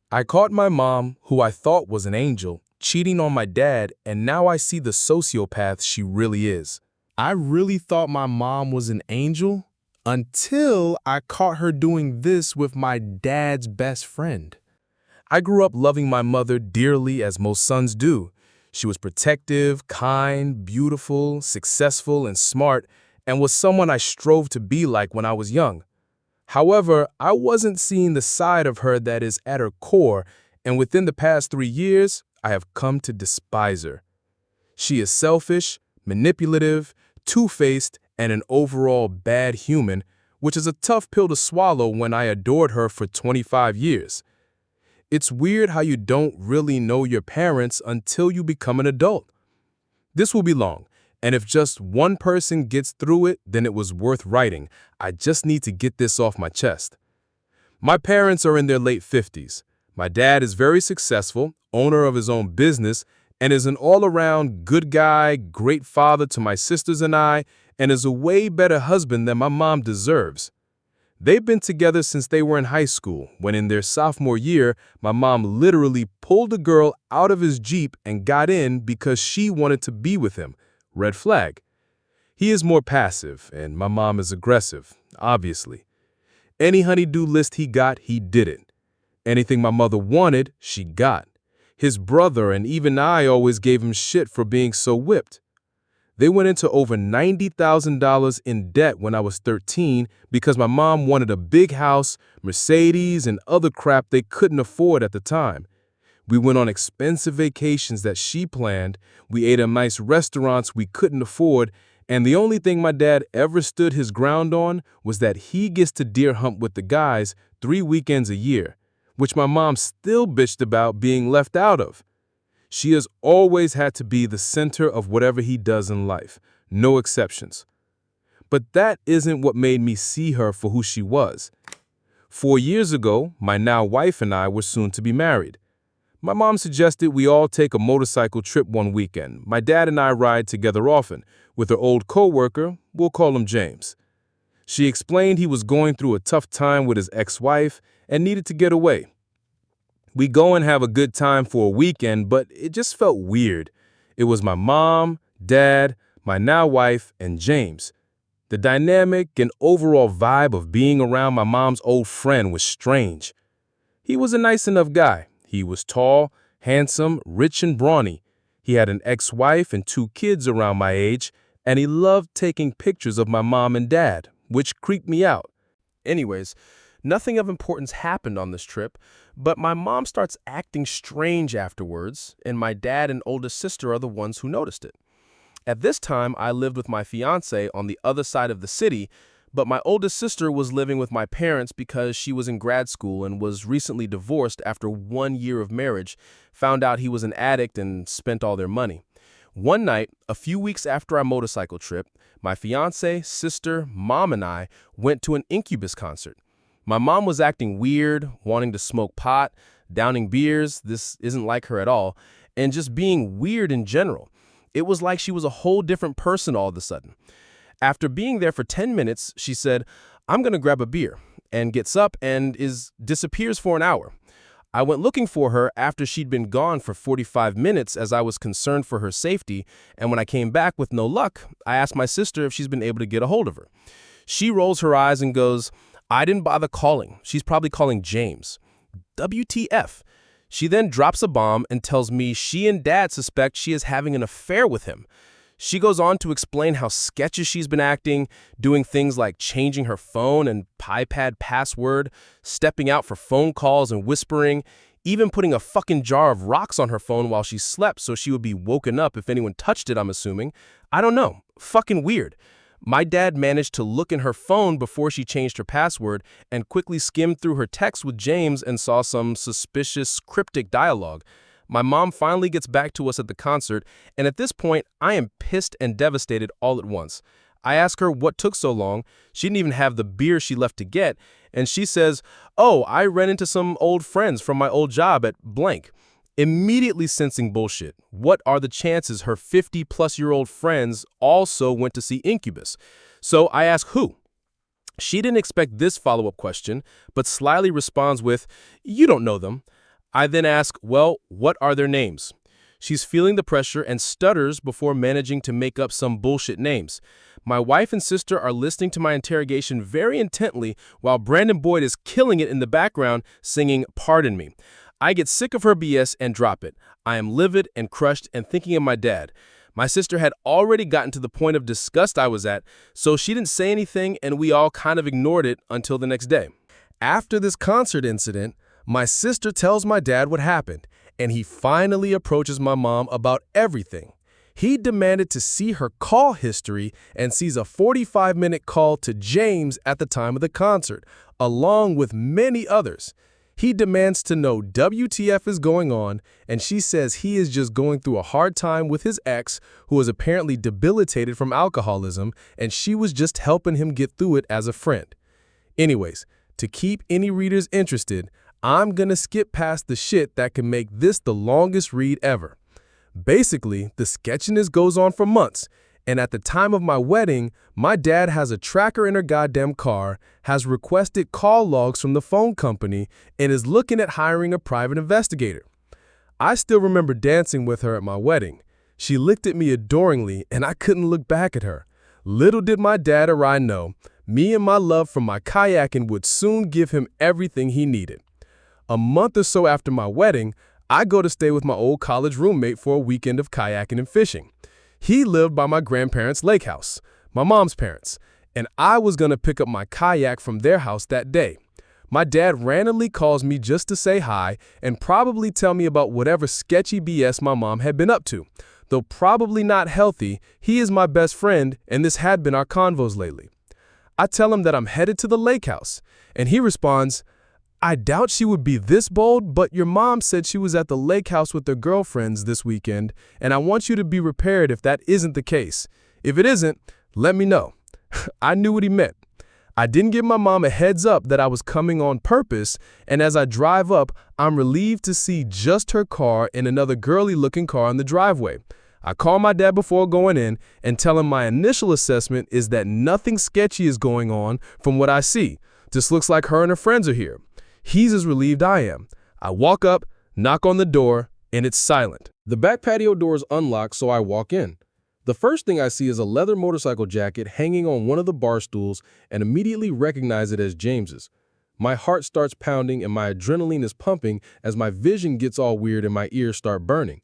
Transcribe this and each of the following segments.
I caught my mom, who I thought was an angel, cheating on my dad, and now I see the sociopath she really is. I really thought my mom was an angel until I caught her doing this with my dad's best friend. I grew up loving my mother dearly as most sons do. She was protective, kind, beautiful, successful, and smart, and was someone I strove to be like when I was young. However, I wasn't seeing the side of her that is at her core, and within the past 3 years, I have come to despise her. She is selfish, manipulative, two-faced, and an overall bad human, which is a tough pill to swallow when I adored her for 25 years. It's weird how you don't really know your parents until you become an adult. This will be long, and if just one person gets through it, then it was worth writing. I just need to get this off my chest. My parents are in their late 50s. My dad is very successful, owner of his own business, and is an all-around good guy, great father to my sisters and I, and is a way better husband than my mom deserves. They've been together since they were in high school, when in their sophomore year, my mom literally pulled a girl out of his Jeep and got in because she wanted to be with him. Red flag. He is more passive, and my mom is aggressive, obviously. Any honey-do list he got, he did it. Anything my mother wanted, she got. His brother and even I always gave him shit for being so whipped. They went into over $90,000 in debt when I was 13 because my mom wanted a big house, Mercedes, and other crap they couldn't afford at the time. We went on expensive vacations that she planned, we ate at nice restaurants we couldn't afford, and the only thing my dad ever stood his ground on was that he gets to deer hunt with the guys 3 weekends a year, which my mom still bitched about being left out of. She has always had to be the center of whatever he does in life, no exceptions. But that isn't what made me see her for who she was. 4 years ago, my now wife and I were soon to be married. My mom suggested we all take a motorcycle trip one weekend. My dad and I ride together often, with her old co-worker, we'll call him James. She explained he was going through a tough time with his ex-wife and needed to get away. We go and have a good time for a weekend, but it just felt weird. It was my mom, dad, my now wife, and James. The dynamic and overall vibe of being around my mom's old friend was strange. He was a nice enough guy. He was tall, handsome, rich, and brawny. He had an ex-wife and 2 kids around my age, and he loved taking pictures of my mom and dad, which creeped me out. Anyways, nothing of importance happened on this trip, but my mom starts acting strange afterwards, and my dad and oldest sister are the ones who noticed it. At this time, I lived with my fiancé on the other side of the city, but my oldest sister was living with my parents because she was in grad school and was recently divorced after 1 year of marriage, found out he was an addict and spent all their money. One night, a few weeks after our motorcycle trip, my fiancé, sister, mom, and I went to an Incubus concert. My mom was acting weird, wanting to smoke pot, downing beers, this isn't like her at all, and just being weird in general. It was like she was a whole different person all of a sudden. After being there for 10 minutes, she said, "I'm going to grab a beer," and gets up and disappears for an hour. I went looking for her after she'd been gone for 45 minutes as I was concerned for her safety, and when I came back with no luck, I asked my sister if she's been able to get a hold of her. She rolls her eyes and goes, "I didn't bother calling. She's probably calling James." WTF. She then drops a bomb and tells me she and dad suspect she is having an affair with him. She goes on to explain how sketchy she's been acting, doing things like changing her phone and iPad password, stepping out for phone calls and whispering, even putting a fucking jar of rocks on her phone while she slept so she would be woken up if anyone touched it, I'm assuming. I don't know. Fucking weird. My dad managed to look in her phone before she changed her password and quickly skimmed through her texts with James and saw some suspicious, cryptic dialogue. My mom finally gets back to us at the concert, and at this point, I am pissed and devastated all at once. I ask her what took so long. She didn't even have the beer she left to get, and she says, "Oh, I ran into some old friends from my old job at blank." Immediately sensing bullshit. What are the chances her 50-plus-year-old friends also went to see Incubus? So I ask who. She didn't expect this follow-up question, but slyly responds with, "You don't know them." I then ask, well, what are their names? She's feeling the pressure and stutters before managing to make up some bullshit names. My wife and sister are listening to my interrogation very intently while Brandon Boyd is killing it in the background singing Pardon Me. I get sick of her BS and drop it. I am livid and crushed and thinking of my dad. My sister had already gotten to the point of disgust I was at, so she didn't say anything and we all kind of ignored it until the next day. After this concert incident, my sister tells my dad what happened, and he finally approaches my mom about everything. He demanded to see her call history and sees a 45-minute call to James at the time of the concert, along with many others. He demands to know WTF is going on, and she says he is just going through a hard time with his ex, who was apparently debilitated from alcoholism, and she was just helping him get through it as a friend. Anyways, to keep any readers interested, I'm gonna skip past the shit that can make this the longest read ever. Basically, the sketchiness goes on for months, and at the time of my wedding, my dad has a tracker in her goddamn car, has requested call logs from the phone company, and is looking at hiring a private investigator. I still remember dancing with her at my wedding. She looked at me adoringly, and I couldn't look back at her. Little did my dad or I know, me and my love for my kayaking would soon give him everything he needed. A month or so after my wedding, I go to stay with my old college roommate for a weekend of kayaking and fishing. He lived by my grandparents' lake house, my mom's parents, and I was going to pick up my kayak from their house that day. My dad randomly calls me just to say hi and probably tell me about whatever sketchy BS my mom had been up to. Though probably not healthy, he is my best friend and this had been our convos lately. I tell him that I'm headed to the lake house, and he responds, I doubt she would be this bold, but your mom said she was at the lake house with her girlfriends this weekend, and I want you to be prepared if that isn't the case. If it isn't, let me know. I knew what he meant. I didn't give my mom a heads up that I was coming on purpose, and as I drive up, I'm relieved to see just her car and another girly-looking car in the driveway. I call my dad before going in and tell him my initial assessment is that nothing sketchy is going on from what I see. Just looks like her and her friends are here. He's as relieved I am. I walk up, knock on the door, and it's silent. The back patio door is unlocked, so I walk in. The first thing I see is a leather motorcycle jacket hanging on one of the bar stools and immediately recognize it as James's. My heart starts pounding and my adrenaline is pumping as my vision gets all weird and my ears start burning.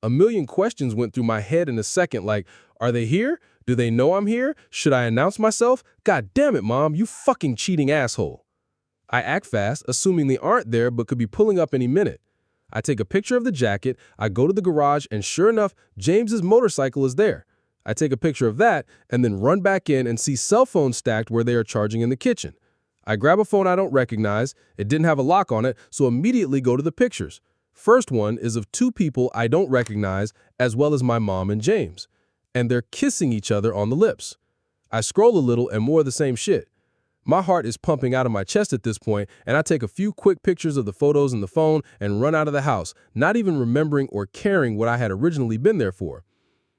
A million questions went through my head in a second like, are they here? Do they know I'm here? Should I announce myself? God damn it, Mom, you fucking cheating asshole. I act fast, assuming they aren't there but could be pulling up any minute. I take a picture of the jacket, I go to the garage, and sure enough, James's motorcycle is there. I take a picture of that and then run back in and see cell phones stacked where they are charging in the kitchen. I grab a phone I don't recognize, it didn't have a lock on it, so immediately go to the pictures. First one is of two people I don't recognize as well as my mom and James, and they're kissing each other on the lips. I scroll a little and more of the same shit. My heart is pumping out of my chest at this point, and I take a few quick pictures of the photos in the phone and run out of the house, not even remembering or caring what I had originally been there for.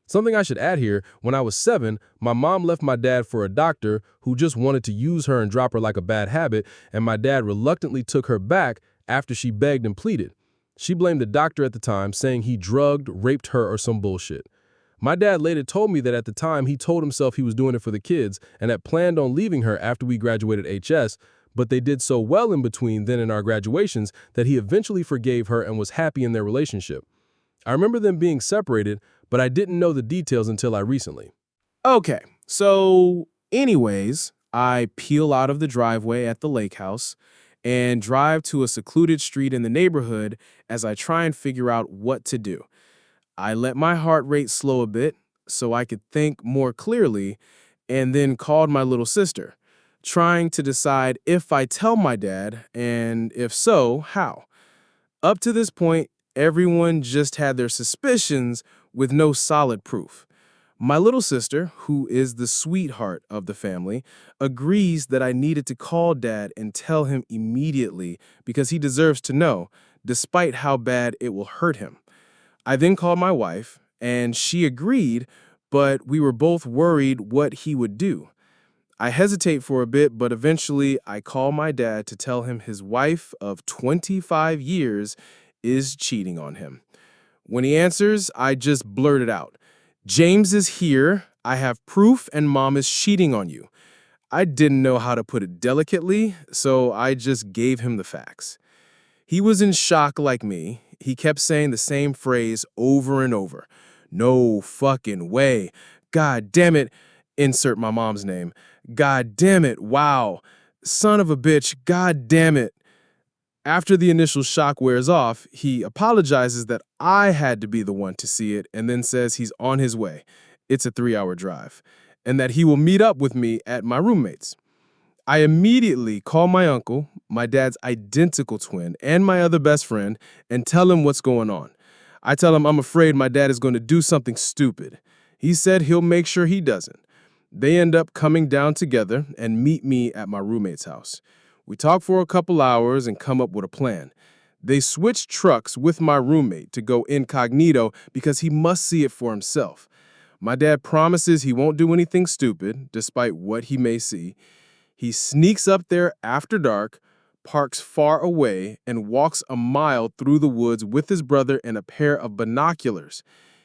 Something I should add here, when I was 7, my mom left my dad for a doctor who just wanted to use her and drop her like a bad habit, and my dad reluctantly took her back after she begged and pleaded. She blamed the doctor at the time, saying he drugged, raped her, or some bullshit. My dad later told me that at the time he told himself he was doing it for the kids and had planned on leaving her after we graduated HS, but they did so well in between then and our graduations that he eventually forgave her and was happy in their relationship. I remember them being separated, but I didn't know the details until I recently. Okay, so anyways, I peel out of the driveway at the lake house and drive to a secluded street in the neighborhood as I try and figure out what to do. I let my heart rate slow a bit so I could think more clearly and then called my little sister, trying to decide if I tell my dad and if so, how. Up to this point, everyone just had their suspicions with no solid proof. My little sister, who is the sweetheart of the family, agrees that I needed to call Dad and tell him immediately because he deserves to know, despite how bad it will hurt him. I then called my wife, and she agreed, but we were both worried what he would do. I hesitate for a bit, but eventually I call my dad to tell him his wife of 25 years is cheating on him. When he answers, I just blurt it out. James is here. I have proof, and Mom is cheating on you. I didn't know how to put it delicately, so I just gave him the facts. He was in shock like me. He kept saying the same phrase over and over. No fucking way. God damn it. Insert my mom's name. God damn it. Wow. Son of a bitch. God damn it. After the initial shock wears off, he apologizes that I had to be the one to see it and then says he's on his way. It's a 3-hour drive. And that he will meet up with me at my roommate's. I immediately call my uncle, my dad's identical twin, and my other best friend and tell him what's going on. I tell him I'm afraid my dad is going to do something stupid. He said he'll make sure he doesn't. They end up coming down together and meet me at my roommate's house. We talk for a couple hours and come up with a plan. They switch trucks with my roommate to go incognito because he must see it for himself. My dad promises he won't do anything stupid, despite what he may see. He sneaks up there after dark, parks far away, and walks a mile through the woods with his brother and a pair of binoculars.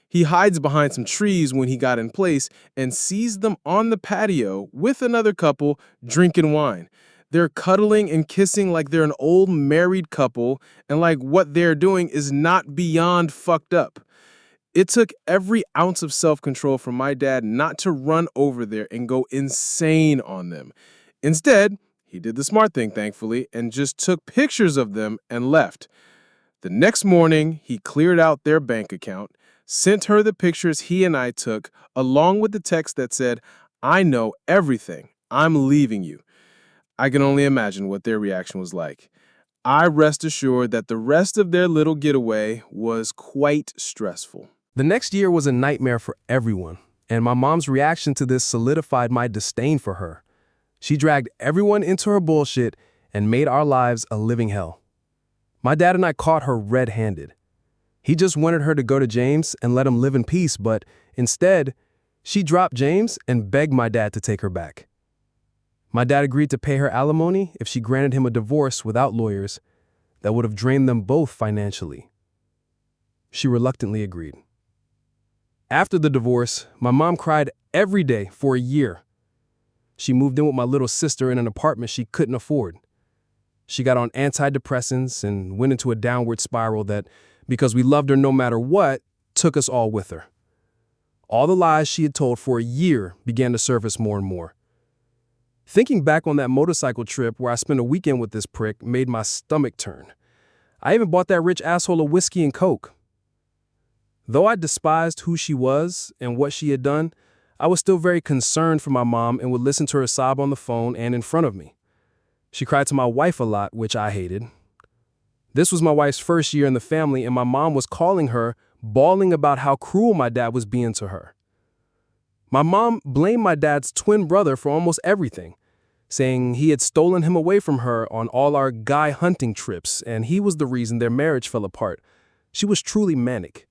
He hides behind some trees when he got in place and sees them on the patio with another couple drinking wine. They're cuddling and kissing like they're an old married couple and like what they're doing is not beyond fucked up. It took every ounce of self-control from my dad not to run over there and go insane on them. Instead, he did the smart thing, thankfully, and just took pictures of them and left. The next morning, he cleared out their bank account, sent her the pictures he and I took, along with the text that said, "I know everything. I'm leaving you." I can only imagine what their reaction was like. I rest assured that the rest of their little getaway was quite stressful. The next year was a nightmare for everyone, and my mom's reaction to this solidified my disdain for her. She dragged everyone into her bullshit and made our lives a living hell. My dad and I caught her red-handed. He just wanted her to go to James and let him live in peace, but instead, she dropped James and begged my dad to take her back. My dad agreed to pay her alimony if she granted him a divorce without lawyers that would have drained them both financially. She reluctantly agreed. After the divorce, my mom cried every day for a year. She moved in with my little sister in an apartment she couldn't afford. She got on antidepressants and went into a downward spiral that, because we loved her no matter what, took us all with her. All the lies she had told for a year began to surface more and more. Thinking back on that motorcycle trip where I spent a weekend with this prick made my stomach turn. I even bought that rich asshole a whiskey and Coke. Though I despised who she was and what she had done, I was still very concerned for my mom and would listen to her sob on the phone and in front of me. She cried to my wife a lot, which I hated. This was my wife's first year in the family, and my mom was calling her, bawling about how cruel my dad was being to her. My mom blamed my dad's twin brother for almost everything, saying he had stolen him away from her on all our guy hunting trips, and he was the reason their marriage fell apart. She was truly manic.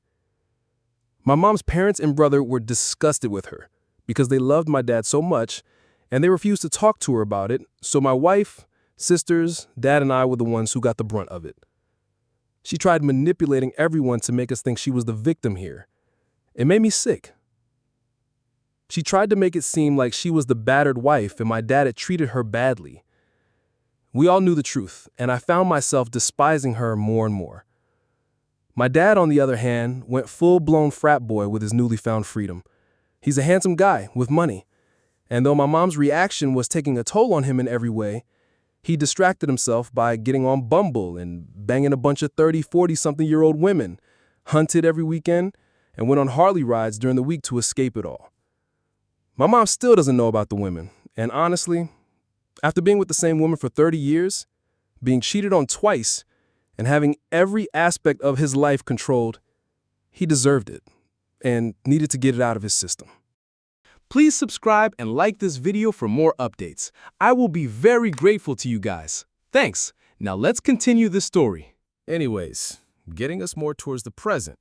My mom's parents and brother were disgusted with her because they loved my dad so much, and they refused to talk to her about it, so my wife, sisters, dad, and I were the ones who got the brunt of it. She tried manipulating everyone to make us think she was the victim here. It made me sick. She tried to make it seem like she was the battered wife and my dad had treated her badly. We all knew the truth, and I found myself despising her more and more. My dad, on the other hand, went full-blown frat boy with his newly found freedom. He's a handsome guy with money, and though my mom's reaction was taking a toll on him in every way, he distracted himself by getting on Bumble and banging a bunch of 30, 40-something-year-old women, hunted every weekend, and went on Harley rides during the week to escape it all. My mom still doesn't know about the women, and honestly, after being with the same woman for 30 years, being cheated on twice, and having every aspect of his life controlled, he deserved it and needed to get it out of his system. Please subscribe and like this video for more updates. I will be very grateful to you guys. Thanks. Now let's continue this story. Anyways, getting us more towards the present,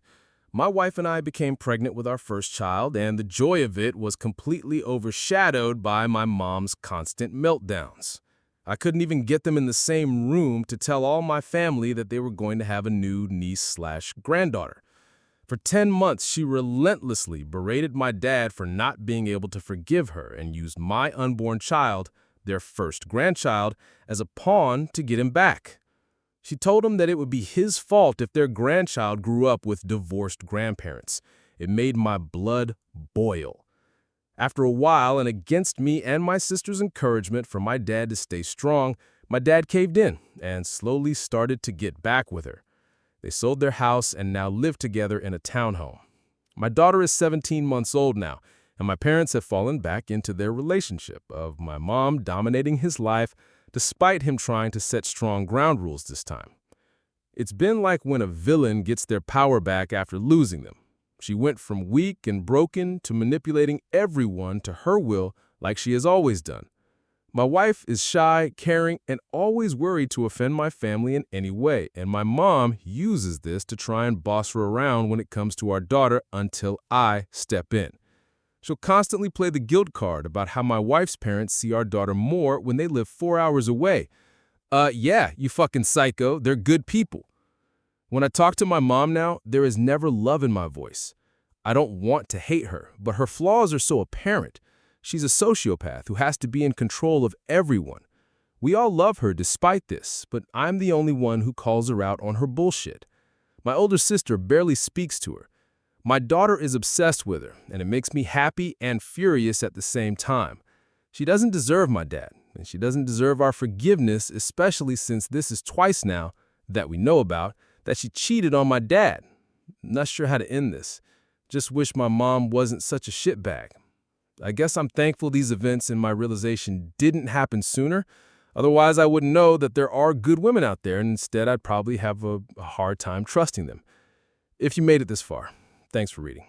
my wife and I became pregnant with our first child, and the joy of it was completely overshadowed by my mom's constant meltdowns. I couldn't even get them in the same room to tell all my family that they were going to have a new niece/granddaughter. For 10 months, she relentlessly berated my dad for not being able to forgive her and used my unborn child, their first grandchild, as a pawn to get him back. She told him that it would be his fault if their grandchild grew up with divorced grandparents. It made my blood boil. After a while, and against me and my sister's encouragement for my dad to stay strong, my dad caved in and slowly started to get back with her. They sold their house and now live together in a townhome. My daughter is 17 months old now, and my parents have fallen back into their relationship of my mom dominating his life despite him trying to set strong ground rules this time. It's been like when a villain gets their power back after losing them. She went from weak and broken to manipulating everyone to her will like she has always done. My wife is shy, caring, and always worried to offend my family in any way, and my mom uses this to try and boss her around when it comes to our daughter until I step in. She'll constantly play the guilt card about how my wife's parents see our daughter more when they live 4 hours away. Yeah, you fucking psycho, they're good people. When I talk to my mom now, there is never love in my voice. I don't want to hate her, but her flaws are so apparent. She's a sociopath who has to be in control of everyone. We all love her despite this, but I'm the only one who calls her out on her bullshit. My older sister barely speaks to her. My daughter is obsessed with her, and it makes me happy and furious at the same time. She doesn't deserve my dad, and she doesn't deserve our forgiveness, especially since this is twice now, that we know about, that she cheated on my dad. Not sure how to end this. Just wish my mom wasn't such a shitbag. I guess I'm thankful these events and my realization didn't happen sooner. Otherwise, I wouldn't know that there are good women out there, and instead I'd probably have a hard time trusting them. If you made it this far, thanks for reading.